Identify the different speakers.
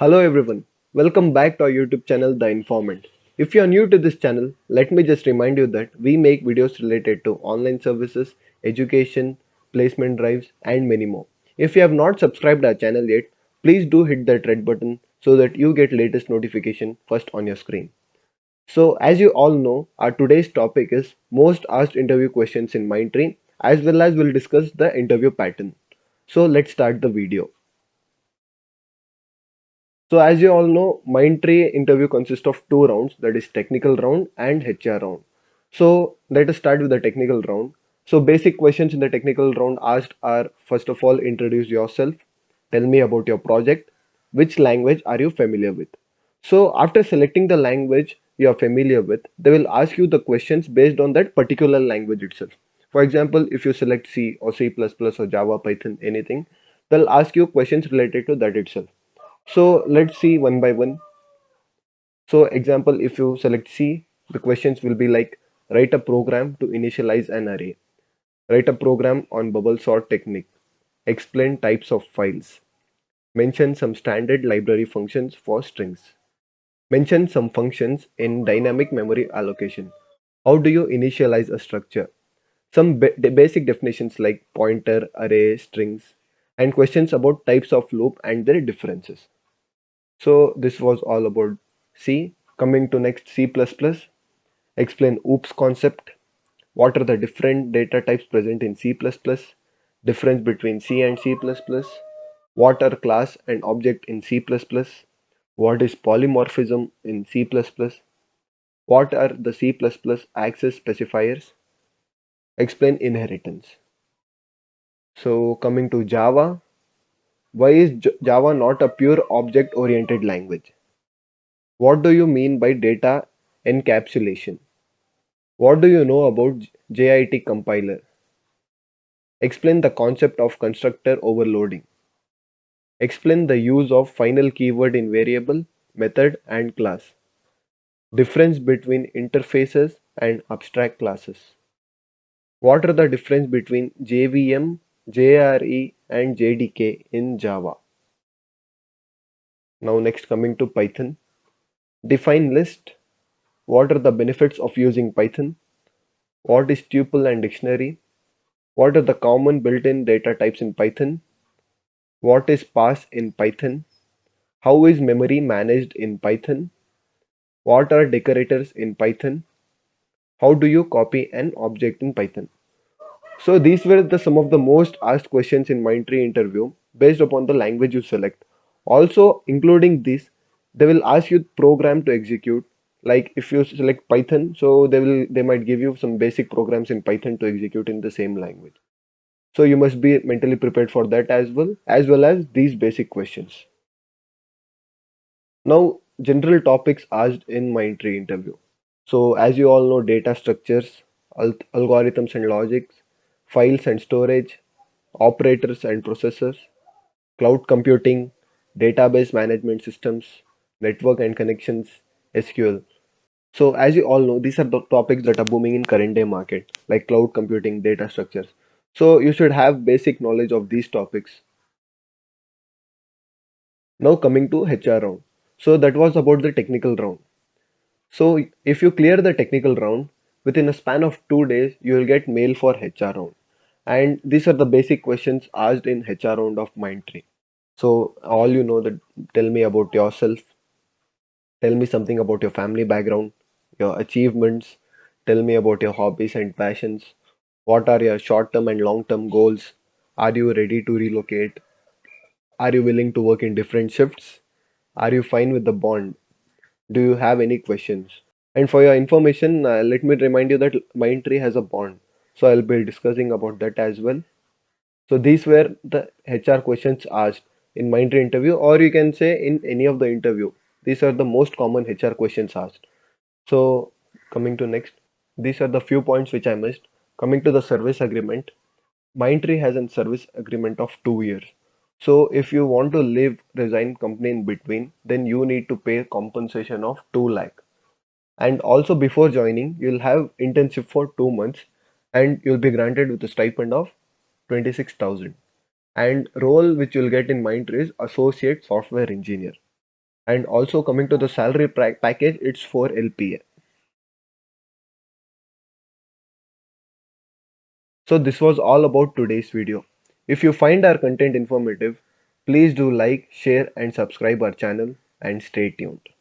Speaker 1: Hello everyone, welcome back to our YouTube channel The Informant. If you are new to this channel, let me just remind you that we make videos related to online services, education, placement drives and many more. If you have not subscribed our channel yet, please do hit that red button so that you get latest notification first on your screen. So as you all know, our today's topic is most asked interview questions in Mindtree, as well as we'll discuss the interview pattern. So let's start the video. So as you all know, Mindtree interview consists of two rounds, that is technical round and HR round. So let us start with the technical round. So basic questions in the technical round asked are, first of all, introduce yourself, tell me about your project, which language are you familiar with. So after selecting the language you are familiar with, they will ask you the questions based on that particular language itself. For example, if you select C or C++ or Java, Python, anything, they'll ask you questions related to that itself. So let's see one by one. So example, if you select C, the questions will be like write a program to initialize an array, write a program on bubble sort technique, explain types of files, mention some standard library functions for strings, mention some functions in dynamic memory allocation. How do you initialize a structure? Some basic definitions like pointer, array, strings, and questions about types of loop and their differences. So this was all about C. Coming to next, C++. Explain OOPS concept. What are the different data types present in C++? Difference between C and C++. What are class and object in C++? What is polymorphism in C++? What are the C++ access specifiers? Explain inheritance. So coming to Java. Why is Java not a pure object oriented language? What do you mean by data encapsulation? What do you know about JIT compiler? Explain the concept of constructor overloading. Explain the use of final keyword in variable, method, and class. Difference between interfaces and abstract classes. What are the difference between JVM, JRE, and JDK in Java? Now next coming to Python. Define list. What are the benefits of using Python? What is tuple and dictionary? What are the common built-in data types in Python? What is parse in Python? How is memory managed in Python? What are decorators in Python? How do you copy an object in Python? So these were some of the most asked questions in Mindtree interview based upon the language you select. Also, including this, they will ask you program to execute. Like if you select Python, so they might give you some basic programs in Python to execute in the same language. So you must be mentally prepared for that as well as these basic questions. Now, general topics asked in Mindtree interview. So as you all know, data structures, algorithms and logics, files and storage, operators and processors, cloud computing, database management systems, network and connections, SQL. So as you all know, these are the topics that are booming in current day market, like cloud computing, data structures. So you should have basic knowledge of these topics. Now coming to HR round. So that was about the technical round. So if you clear the technical round, within a span of 2 days, you will get mail for HR round. And these are the basic questions asked in HR round of Mindtree. So all you know that tell me about yourself, tell me something about your family background, your achievements, tell me about your hobbies and passions, what are your short-term and long-term goals, are you ready to relocate, are you willing to work in different shifts, are you fine with the bond, do you have any questions? And for your information, let me remind you that Mindtree has a bond. So I'll be discussing about that as well. So these were the HR questions asked in Mindtree interview, or you can say in any of the interview. These are the most common HR questions asked. So coming to next, these are the few points which I missed. Coming to the service agreement, Mindtree has a service agreement of 2 years. So if you want to leave resign company in between, then you need to pay compensation of 2 lakh. And also before joining, you'll have internship for 2 months and you'll be granted with a stipend of 26,000. And role which you'll get in Mindtree is associate software engineer. And also coming to the salary package, it's 4 LPA. So this was all about today's video. If you find our content informative, please do like, share and subscribe our channel and stay tuned.